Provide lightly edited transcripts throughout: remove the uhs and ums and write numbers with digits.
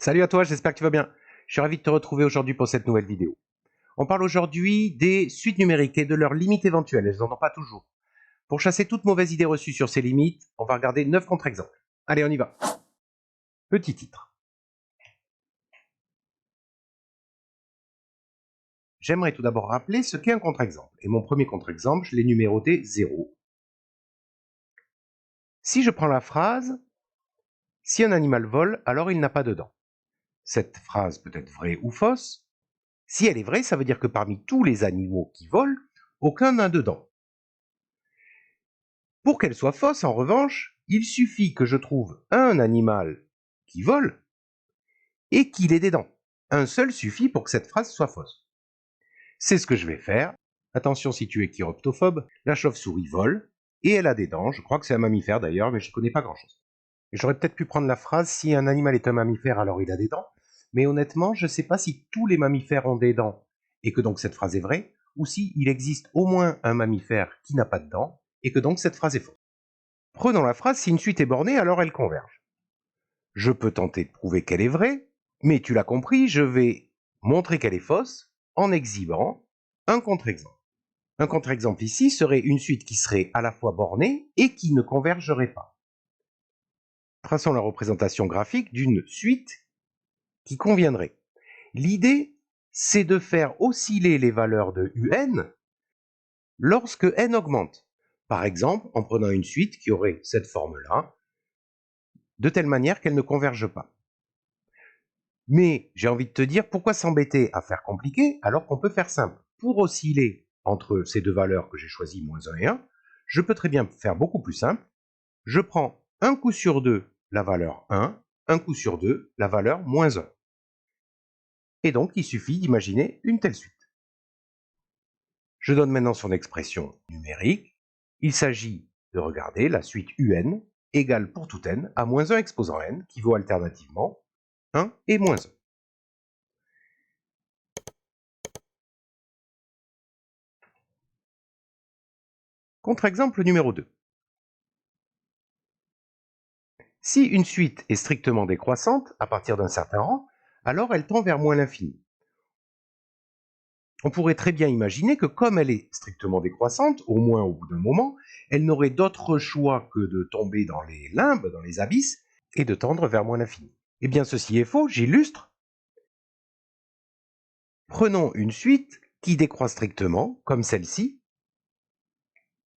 Salut à toi, j'espère que tu vas bien. Je suis ravi de te retrouver aujourd'hui pour cette nouvelle vidéo. On parle aujourd'hui des suites numériques et de leurs limites éventuelles, elles n'en ont pas toujours. Pour chasser toute mauvaise idée reçue sur ces limites, on va regarder 9 contre-exemples. Allez, on y va. Petit titre. J'aimerais tout d'abord rappeler ce qu'est un contre-exemple. Et mon premier contre-exemple, je l'ai numéroté 0. Si je prends la phrase « Si un animal vole, alors il n'a pas de dents ». Cette phrase peut être vraie ou fausse. Si elle est vraie, ça veut dire que parmi tous les animaux qui volent, aucun n'a de dents. Pour qu'elle soit fausse, en revanche, il suffit que je trouve un animal qui vole et qu'il ait des dents. Un seul suffit pour que cette phrase soit fausse. C'est ce que je vais faire. Attention si tu es chiroptophobe, la chauve-souris vole et elle a des dents. Je crois que c'est un mammifère d'ailleurs, mais je ne connais pas grand-chose. J'aurais peut-être pu prendre la phrase « Si un animal est un mammifère, alors il a des dents », mais honnêtement, je ne sais pas si tous les mammifères ont des dents et que donc cette phrase est vraie, ou s'il existe au moins un mammifère qui n'a pas de dents et que donc cette phrase est fausse. Prenons la phrase « Si une suite est bornée, alors elle converge ». Je peux tenter de prouver qu'elle est vraie, mais tu l'as compris, je vais montrer qu'elle est fausse en exhibant un contre-exemple. Un contre-exemple ici serait une suite qui serait à la fois bornée et qui ne convergerait pas. Traçons la représentation graphique d'une suite qui conviendrait. L'idée, c'est de faire osciller les valeurs de UN lorsque n augmente. Par exemple, en prenant une suite qui aurait cette forme-là, de telle manière qu'elle ne converge pas. Mais j'ai envie de te dire, pourquoi s'embêter à faire compliqué alors qu'on peut faire simple? Pour osciller entre ces deux valeurs que j'ai choisies, moins 1 et 1, je peux très bien faire beaucoup plus simple. Je prends un coup sur 2 la valeur 1, un coup sur 2 la valeur moins 1. Et donc, il suffit d'imaginer une telle suite. Je donne maintenant son expression numérique. Il s'agit de regarder la suite UN égale pour tout n à moins 1 exposant n, qui vaut alternativement 1 et moins 1. Contre-exemple numéro 2. Si une suite est strictement décroissante à partir d'un certain rang, alors elle tend vers moins l'infini. On pourrait très bien imaginer que comme elle est strictement décroissante, au moins au bout d'un moment, elle n'aurait d'autre choix que de tomber dans les limbes, dans les abysses, et de tendre vers moins l'infini. Eh bien ceci est faux, j'illustre. Prenons une suite qui décroît strictement, comme celle-ci,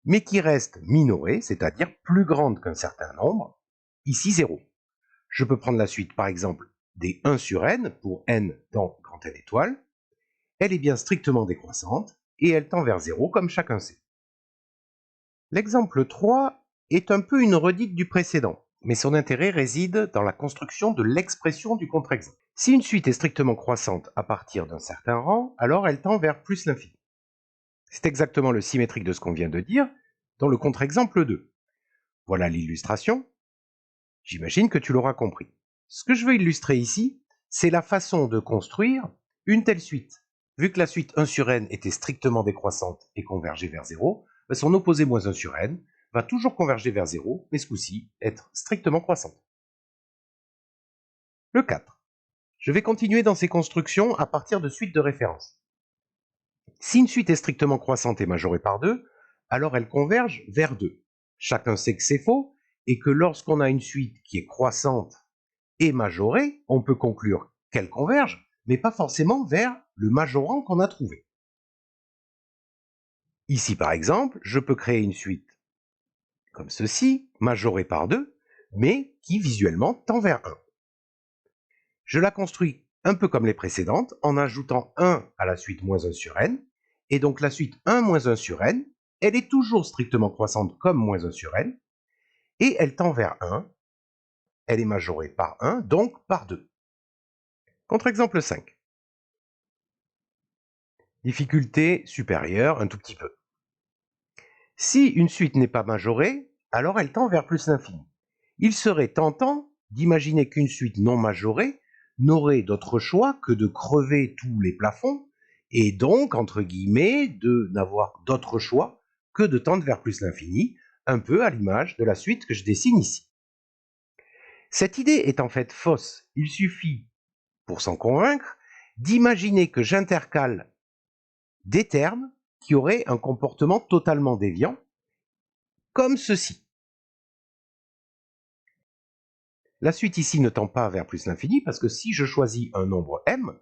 mais qui reste minorée, c'est-à-dire plus grande qu'un certain nombre, ici 0. Je peux prendre la suite, par exemple, des 1 sur n, pour n dans grand N étoile. Elle est bien strictement décroissante, et elle tend vers 0, comme chacun sait. L'exemple 3 est un peu une redite du précédent, mais son intérêt réside dans la construction de l'expression du contre-exemple. Si une suite est strictement croissante à partir d'un certain rang, alors elle tend vers plus l'infini. C'est exactement le symétrique de ce qu'on vient de dire dans le contre-exemple 2. Voilà l'illustration. J'imagine que tu l'auras compris. Ce que je veux illustrer ici, c'est la façon de construire une telle suite. Vu que la suite 1 sur n était strictement décroissante et convergeait vers 0, son opposé moins 1 sur n va toujours converger vers 0, mais ce coup-ci être strictement croissante. Le 4. Je vais continuer dans ces constructions à partir de suites de référence. Si une suite est strictement croissante et majorée par 2, alors elle converge vers 2. Chacun sait que c'est faux, et que lorsqu'on a une suite qui est croissante et majorée, on peut conclure qu'elle converge, mais pas forcément vers le majorant qu'on a trouvé. Ici, par exemple, je peux créer une suite comme ceci, majorée par 2, mais qui visuellement tend vers 1. Je la construis un peu comme les précédentes, en ajoutant 1 à la suite moins 1 sur n, et donc la suite 1 moins 1 sur n, elle est toujours strictement croissante comme moins 1 sur n, et elle tend vers 1, elle est majorée par 1, donc par 2. Contre-exemple 5. Difficulté supérieure un tout petit peu. Si une suite n'est pas majorée, alors elle tend vers plus l'infini. Il serait tentant d'imaginer qu'une suite non majorée n'aurait d'autre choix que de crever tous les plafonds, et donc, entre guillemets, de n'avoir d'autre choix que de tendre vers plus l'infini, un peu à l'image de la suite que je dessine ici. Cette idée est en fait fausse. Il suffit pour s'en convaincre, d'imaginer que j'intercale des termes qui auraient un comportement totalement déviant, comme ceci. La suite ici ne tend pas vers plus l'infini, parce que si je choisis un nombre m,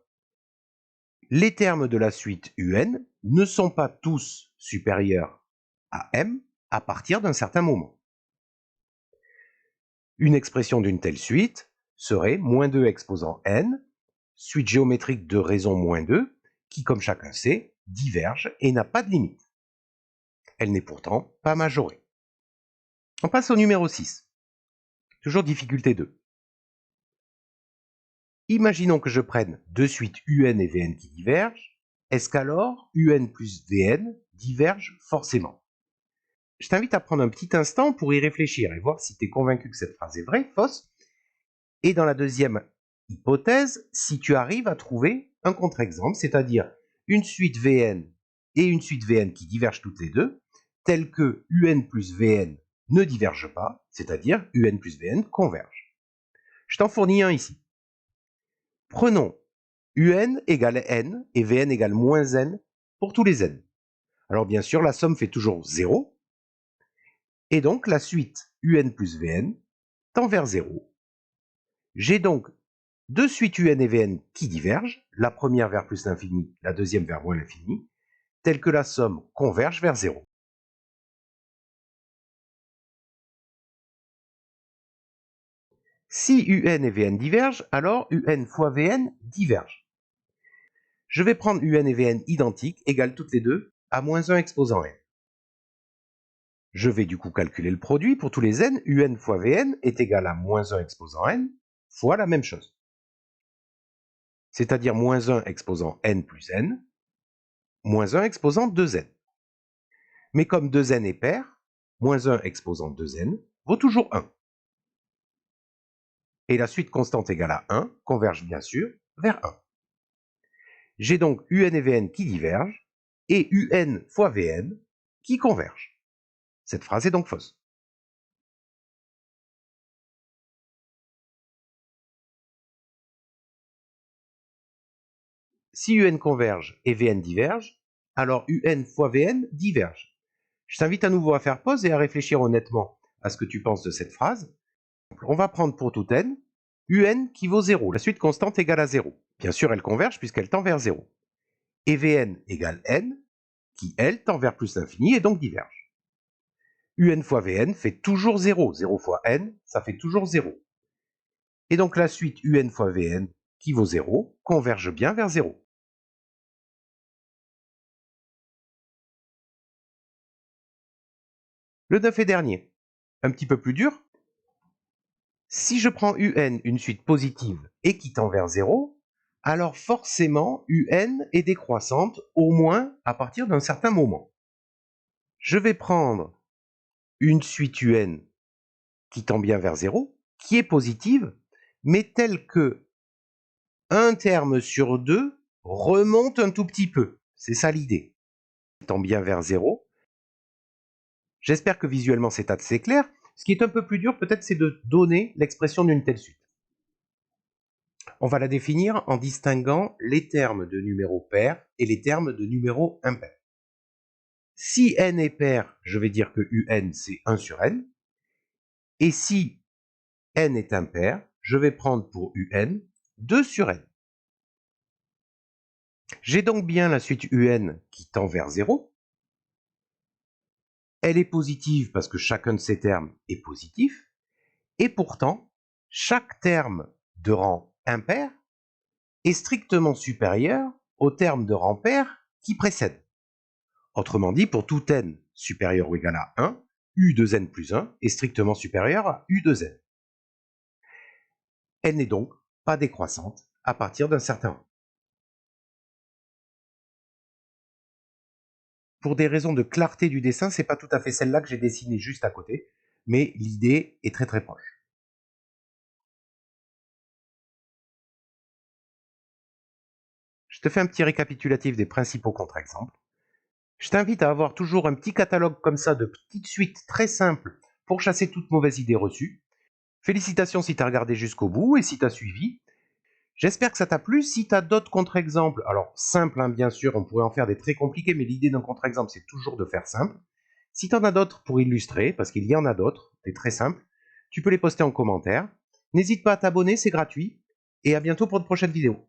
les termes de la suite un ne sont pas tous supérieurs à m à partir d'un certain moment. Une expression d'une telle suite serait moins 2 exposant n, suite géométrique de raison moins 2, qui, comme chacun sait, diverge et n'a pas de limite. Elle n'est pourtant pas majorée. On passe au numéro 6. Toujours difficulté 2. Imaginons que je prenne deux suites un et vn qui divergent. Est-ce qu'alors un plus vn divergent forcément? Je t'invite à prendre un petit instant pour y réfléchir et voir si tu es convaincu que cette phrase est vraie, fausse. Et dans la deuxième hypothèse, si tu arrives à trouver un contre-exemple, c'est-à-dire une suite vn et une suite vn qui divergent toutes les deux, telle que un plus vn ne divergent pas, c'est-à-dire un plus vn convergent. Je t'en fournis un ici. Prenons un égale n et vn égale moins n pour tous les n. Alors bien sûr, la somme fait toujours 0, et donc la suite un plus vn tend vers 0. J'ai donc deux suites un et vn qui divergent, la première vers plus l'infini, la deuxième vers moins l'infini, telle que la somme converge vers 0. Si un et vn divergent, alors un fois vn diverge. Je vais prendre un et vn identiques, égales toutes les deux, à moins 1 exposant n. Je vais du coup calculer le produit pour tous les n. Un fois vn est égal à moins 1 exposant n fois la même chose. C'est-à-dire moins 1 exposant n plus n, moins 1 exposant 2n. Mais comme 2n est pair, moins 1 exposant 2n vaut toujours 1. Et la suite constante égale à 1 converge bien sûr vers 1. J'ai donc un et vn qui divergent et un fois vn qui convergent. Cette phrase est donc fausse. Si un converge et vn diverge, alors un fois vn diverge. Je t'invite à nouveau à faire pause et à réfléchir honnêtement à ce que tu penses de cette phrase. On va prendre pour tout n, un qui vaut 0, la suite constante égale à 0. Bien sûr, elle converge puisqu'elle tend vers 0. Et vn égale n, qui, elle, tend vers plus l'infini et donc diverge. Un fois vn fait toujours 0. 0 fois n, ça fait toujours 0. Et donc la suite un fois vn, qui vaut 0, converge bien vers 0. Le 9 et dernier, un petit peu plus dur. Si je prends un une suite positive et qui tend vers 0, alors forcément un est décroissante, au moins à partir d'un certain moment. Je vais prendre une suite un qui tend bien vers 0, qui est positive, mais telle que un terme sur deux remonte un tout petit peu. C'est ça l'idée. Tend bien vers 0. J'espère que visuellement c'est assez clair. Ce qui est un peu plus dur peut-être, c'est de donner l'expression d'une telle suite. On va la définir en distinguant les termes de numéros pairs et les termes de numéros impairs. Si n est pair, je vais dire que un c'est 1 sur n. Et si n est impair, je vais prendre pour un 2 sur n. J'ai donc bien la suite un qui tend vers 0. Elle est positive parce que chacun de ces termes est positif. Et pourtant, chaque terme de rang impair est strictement supérieur au terme de rang pair qui précède. Autrement dit, pour tout n supérieur ou égal à 1, u de n plus 1 est strictement supérieur à u de n. Elle n'est donc pas décroissante à partir d'un certain rang. Pour des raisons de clarté du dessin, c'est pas tout à fait celle-là que j'ai dessinée juste à côté, mais l'idée est très très proche. Je te fais un petit récapitulatif des principaux contre-exemples. Je t'invite à avoir toujours un petit catalogue comme ça de petites suites très simples pour chasser toute mauvaise idée reçue. Félicitations si tu as regardé jusqu'au bout et si tu as suivi. J'espère que ça t'a plu. Si tu as d'autres contre-exemples, alors simples, hein, bien sûr, on pourrait en faire des très compliqués, mais l'idée d'un contre-exemple, c'est toujours de faire simple. Si tu en as d'autres pour illustrer, parce qu'il y en a d'autres, c'est très simple, tu peux les poster en commentaire. N'hésite pas à t'abonner, c'est gratuit. Et à bientôt pour de prochaines vidéos.